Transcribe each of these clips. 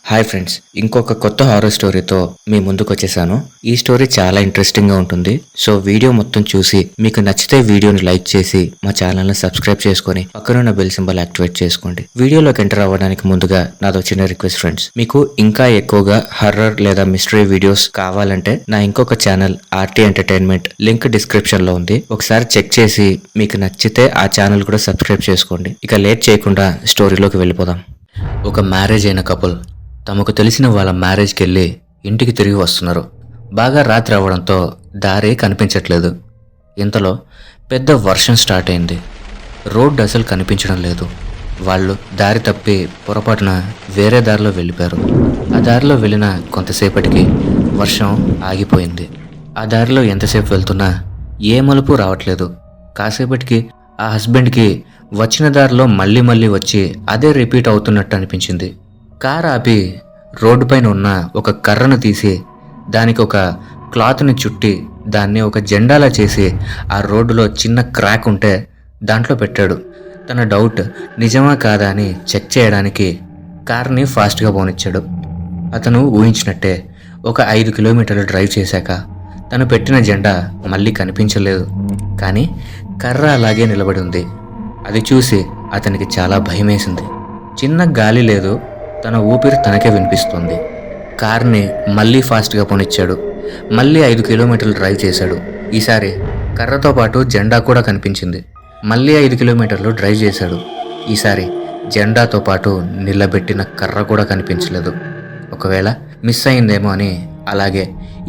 Hi friends, ఇంకొక కొత్త horror స్టోరీతో మీ ముందుకు వచ్చేసాను. ఈ స్టోరీ చాలా ఇంట్రెస్టింగ్ గా ఉంటుంది. సో వీడియో మొత్తం చూసి మీకు నచ్చితే వీడియోని లైక్ చేసి మా ఛానల్ ని సబ్స్క్రైబ్ చేసుకొని పక్కనున్న బెల్ సింబల్ యాక్టివేట్ చేసుకోండి. వీడియోలోకి ఎంటర్ అవ్వడానికి ముందుగా నాదో చిన్న రిక్వెస్ట్ ఫ్రెండ్స్, మీకు ఇంకా ఎక్కువగా హర్రర్ లేదా మిస్టరీ వీడియోస్ కావాలంటే నా ఇంకొక channel RT entertainment link description లో ఉంది. ఒకసారి చెక్ చేసి మీకు నచ్చితే ఆ ఛానల్ కూడా సబ్స్క్రైబ్ చేసుకోండి. ఇక లేట్ చేయకుండా స్టోరీలోకి వెళ్ళిపోదాం. ఒక మ్యారేజ్ అయిన కపుల్ తమకు తెలిసిన వాళ్ళ మ్యారేజ్కి వెళ్ళి ఇంటికి తిరిగి వస్తున్నారు. బాగా రాత్రి అవ్వడంతో దారి కనిపించట్లేదు. ఇంతలో పెద్ద వర్షం స్టార్ట్ అయింది. రోడ్డు అసలు కనిపించడం లేదు. వాళ్ళు దారి తప్పి పొరపాటున వేరే దారిలో వెళ్ళిపోయారు. ఆ దారిలో వెళ్ళిన కొంతసేపటికి వర్షం ఆగిపోయింది. ఆ దారిలో ఎంతసేపు వెళ్తున్నా ఏ మలుపు రావట్లేదు. కాసేపటికి ఆ హస్బెండ్కి వచ్చిన దారిలో మళ్ళీ వచ్చి అదే రిపీట్ అవుతున్నట్టు అనిపించింది. కార్ ఆపి రోడ్డు పైన ఉన్న ఒక కర్రను తీసి దానికి ఒక క్లాత్ని చుట్టి దాన్ని ఒక జెండాలా చేసి ఆ రోడ్డులో చిన్న క్రాక్ ఉంటే దాంట్లో పెట్టాడు. తన డౌట్ నిజమా కాదా అని చెక్ చేయడానికి కార్ని ఫాస్ట్గా పోనిచ్చాడు. అతను ఊహించినట్టే ఒక 5 కిలోమీటర్లు డ్రైవ్ చేశాక తను పెట్టిన జెండా మళ్ళీ కనిపించలేదు. కానీ కర్ర అలాగే నిలబడి ఉంది. అది చూసి అతనికి చాలా భయమేసింది. చిన్న గాలి లేదు, తన ఊపిరి తనకే వినిపిస్తుంది. కార్ని మళ్ళీ ఫాస్ట్గా పోనిచ్చాడు. మళ్ళీ 5 కిలోమీటర్లు డ్రైవ్ చేశాడు. ఈసారి కర్రతో పాటు జెండా కూడా కనిపించింది. మళ్ళీ 5 కిలోమీటర్లు డ్రైవ్ చేశాడు. ఈసారి జెండాతో పాటు నిలబెట్టిన కర్ర కూడా కనిపించలేదు. ఒకవేళ మిస్ అయిందేమో అని అలాగే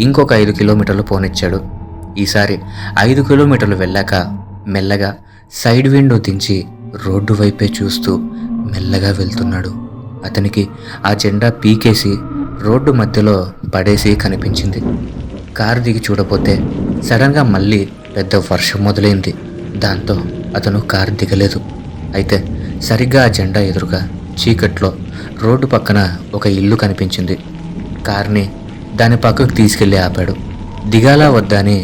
ఇంకొక 5 కిలోమీటర్లు పోనిచ్చాడు. ఈసారి 5 కిలోమీటర్లు వెళ్ళాక మెల్లగా సైడ్ విండో దించి రోడ్డు వైపే చూస్తూ మెల్లగా వెళ్తున్నాడు. అతనికి ఆ జెండా పీకేసి రోడ్డు మధ్యలో పడేసి కనిపించింది. కారు దిగి చూడపోతే సడన్గా మళ్ళీ పెద్ద వర్షం మొదలైంది. దాంతో అతను కారు దిగలేదు. అయితే సరిగ్గా ఆ జెండా ఎదురుగా చీకట్లో రోడ్డు పక్కన ఒక ఇల్లు కనిపించింది. కార్ని దాని పక్కకు తీసుకెళ్లి ఆపాడు. దిగాలా వద్దా అని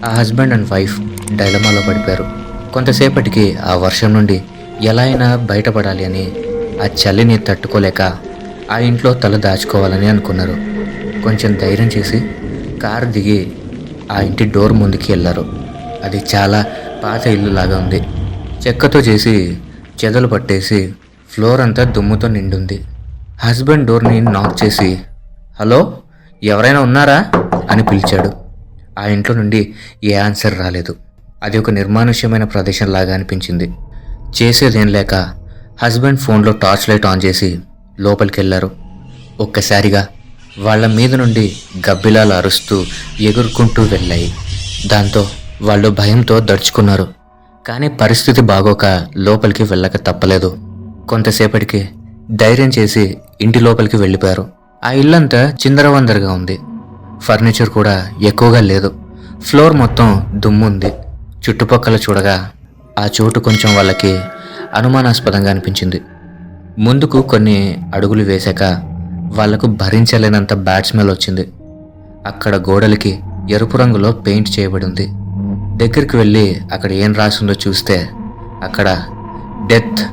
ఆ హస్బెండ్ అండ్ వైఫ్ డైలమాలో పడిపోయారు. కొంతసేపటికి ఆ వర్షం నుండి ఎలా అయినా బయటపడాలి అని ఆ చలిని తట్టుకోలేక ఆ ఇంట్లో తల దాచుకోవాలని అనుకున్నారు. కొంచెం ధైర్యం చేసి కారు దిగి ఆ ఇంటి డోర్ ముందుకి వెళ్ళారు. అది చాలా పాత ఇల్లు లాగా ఉంది. చెక్కతో చేసి చెదలు పట్టేసి ఫ్లోర్ అంతా దుమ్ముతో నిండుంది. హస్బెండ్ డోర్ని నాక్ చేసి హలో ఎవరైనా ఉన్నారా అని పిలిచాడు. ఆ ఇంట్లో నుండి ఏ ఆన్సర్ రాలేదు. అది ఒక నిర్మానుష్యమైన ప్రదేశం లాగా అనిపించింది. చేసేదేం లేక హస్బెండ్ ఫోన్లో టార్చ్ లైట్ ఆన్ చేసి లోపలికి వెళ్ళారు. ఒక్కసారిగా వాళ్ళ మీద నుండి గబ్బిలాలు అరుస్తూ ఎగురుకుంటూ వెళ్ళాయి. దాంతో వాళ్ళు భయంతో దడుచుకున్నారు. కానీ పరిస్థితి బాగోక లోపలికి వెళ్ళక తప్పలేదు. కొంతసేపటికి ధైర్యం చేసి ఇంటి లోపలికి వెళ్ళిపోయారు. ఆ ఇల్లంతా చిందరవందరగా ఉంది. ఫర్నిచర్ కూడా ఎక్కువగా లేదు. ఫ్లోర్ మొత్తం దుమ్ముంది. చుట్టుపక్కల చూడగా ఆ చోటు కొంచెం వాళ్ళకి అనుమానాస్పదంగా అనిపించింది. ముందుకు కొన్ని అడుగులు వేశాక వాళ్లకు భరించలేనంత బ్యాడ్ స్మెల్ వచ్చింది. అక్కడ గోడలకి ఎరుపు రంగులో పెయింట్ చేయబడి ఉంది. దగ్గరికి వెళ్ళి అక్కడ ఏం రాసిందో చూస్తే అక్కడ డెత్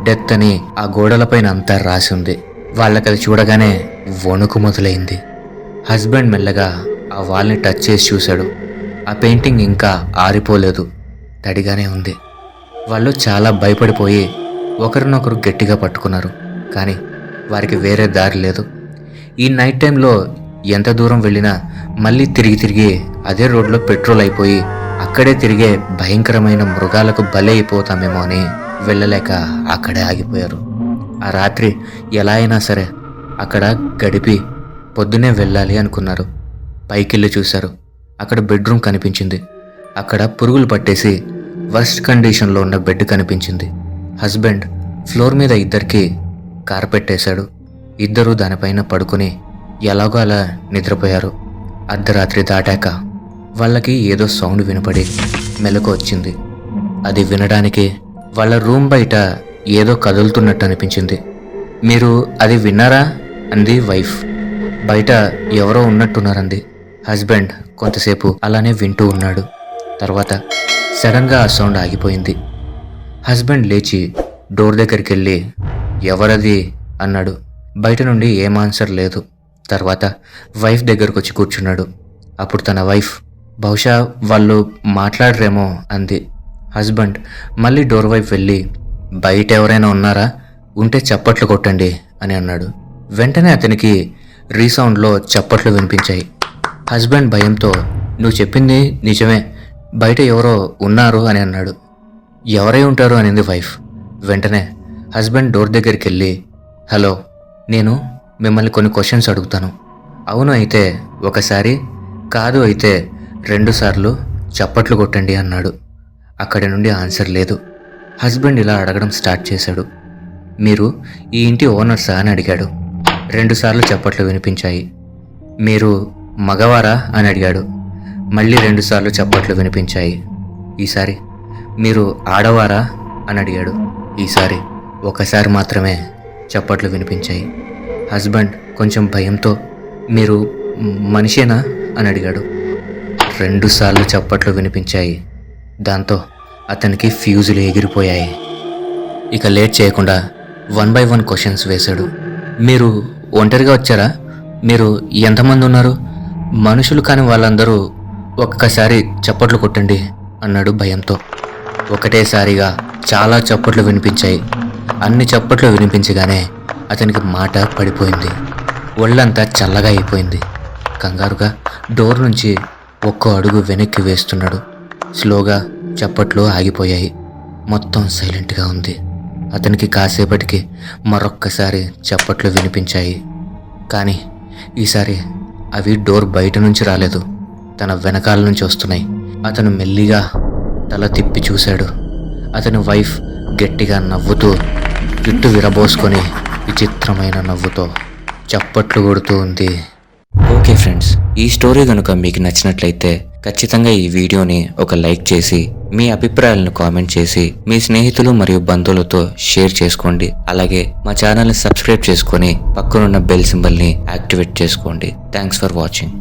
డెత్ అని ఆ గోడలపైన అంతా రాసి ఉంది. వాళ్ళకది చూడగానే వణుకు మొదలైంది. హస్బెండ్ మెల్లగా ఆ వాల్ని టచ్ చేసి చూశాడు. ఆ పెయింటింగ్ ఇంకా ఆరిపోలేదు, తడిగానే ఉంది. వాళ్ళు చాలా భయపడిపోయి ఒకరినొకరు గట్టిగా పట్టుకున్నారు. కానీ వారికి వేరే దారి లేదు. ఈ నైట్ టైంలో ఎంత దూరం వెళ్ళినా మళ్ళీ తిరిగి అదే రోడ్లో పెట్రోల్ అయిపోయి అక్కడే తిరిగే భయంకరమైన మృగాలకు బలి అయిపోతామేమో అని వెళ్ళలేక అక్కడే ఆగిపోయారు. ఆ రాత్రి ఎలా అయినా సరే అక్కడ గడిపి పొద్దునే వెళ్ళాలి అనుకున్నారు. పైకెళ్ళి చూశారు. అక్కడ బెడ్రూమ్ కనిపించింది. అక్కడ పురుగులు పట్టేసి వర్స్ట్ కండిషన్లో ఉన్న బెడ్ కనిపించింది. హస్బెండ్ ఫ్లోర్ మీద ఇద్దరికి కార్పెట్టేశాడు. ఇద్దరూ దానిపైన పడుకుని ఎలాగో అలా నిద్రపోయారు. అర్ధరాత్రి దాటాక వాళ్ళకి ఏదో సౌండ్ వినపడి మెలకు వచ్చింది. అది వినడానికి వాళ్ళ రూమ్ బయట ఏదో కదులుతున్నట్టు అనిపించింది. మీరు అది విన్నారా అంది వైఫ్. బయట ఎవరో ఉన్నట్టున్నారంది. హస్బెండ్ కొంతసేపు అలానే వింటూ ఉన్నాడు. తర్వాత సడన్గా ఆ సౌండ్ ఆగిపోయింది. హస్బెండ్ లేచి డోర్ దగ్గరికి వెళ్ళి ఎవరది అన్నాడు. బయట నుండి ఏం ఆన్సర్ లేదు. తర్వాత వైఫ్ దగ్గరకు వచ్చి కూర్చున్నాడు. అప్పుడు తన వైఫ్ బహుశా వాళ్ళు మాట్లాడరేమో అంది. హస్బెండ్ మళ్ళీ డోర్ వైపు వెళ్ళి బయట ఎవరైనా ఉన్నారా, ఉంటే చప్పట్లు కొట్టండి అని అన్నాడు. వెంటనే అతనికి రీసౌండ్లో చప్పట్లు వినిపించాయి. హస్బెండ్ భయంతో నువ్వు చెప్పింది నిజమే, బయట ఎవరో ఉన్నారు అని అన్నాడు. ఎవరై ఉంటారు అనింది వైఫ్. వెంటనే హస్బెండ్ డోర్ దగ్గరికి వెళ్ళి హలో, నేను మిమ్మల్ని కొన్ని క్వశ్చన్స్ అడుగుతాను. అవును అయితే ఒకసారి, కాదు అయితే 2 సార్లు చప్పట్లు కొట్టండి అన్నాడు. అక్కడి నుండి ఆన్సర్ లేదు. హస్బెండ్ ఇలా అడగడం స్టార్ట్ చేశాడు. మీరు ఈ ఇంటి ఓనర్సా అని అడిగాడు. 2 సార్లు చప్పట్లు వినిపించాయి. మీరు మగవారా అని అడిగాడు. మళ్ళీ 2 సార్లు చప్పట్లు వినిపించాయి. ఈసారి మీరు ఆడవారా అని అడిగాడు. ఈసారి ఒకసారి మాత్రమే చప్పట్లు వినిపించాయి. హస్బెండ్ కొంచెం భయంతో మీరు మనిషేనా అని అడిగాడు. 2 సార్లు చప్పట్లు వినిపించాయి. దాంతో అతనికి ఫ్యూజులు ఎగిరిపోయాయి. ఇక లేట్ చేయకుండా 1 by 1 క్వశ్చన్స్ వేశాడు. మీరు ఒంటరిగా వచ్చారా, మీరు ఎంతమంది ఉన్నారు, మనుషులు కాని వాళ్ళందరూ ఒక్కసారి చప్పట్లు కొట్టండి అన్నాడు భయంతో. ఒకటేసారిగా చాలా చప్పట్లు వినిపించాయి. అన్ని చప్పట్లు వినిపించగానే అతనికి మాట పడిపోయింది. ఒళ్ళంతా చల్లగా అయిపోయింది. కంగారుగా డోర్ నుంచి ఒక్కో అడుగు వెనక్కి వేస్తున్నాడు. స్లోగా చప్పట్లు ఆగిపోయాయి. మొత్తం సైలెంట్గా ఉంది. అతనికి కాసేపటికి మరొక్కసారి చప్పట్లు వినిపించాయి. కానీ ఈసారి అవి డోర్ బయట నుంచి రాలేదు, తన వెనకాల నుంచి వస్తున్నాయి. అతను మెల్లిగా తల తిప్పి చూశాడు. అతని వైఫ్ గట్టిగా నవ్వుతూ జుట్టు విరబోసుకొని విచిత్రమైన నవ్వుతో చప్పట్లు కొడుతూ ఉంది. ఓకే ఫ్రెండ్స్, ఈ స్టోరీ కనుక మీకు నచ్చినట్లయితే ఖచ్చితంగా ఈ వీడియోని ఒక లైక్ చేసి మీ అభిప్రాయాలను కామెంట్ చేసి మీ స్నేహితులు మరియు బంధువులతో షేర్ చేసుకోండి. అలాగే మా ఛానల్ని సబ్స్క్రైబ్ చేసుకొని పక్కనున్న బెల్ సింబల్ని యాక్టివేట్ చేసుకోండి. Thanks for watching.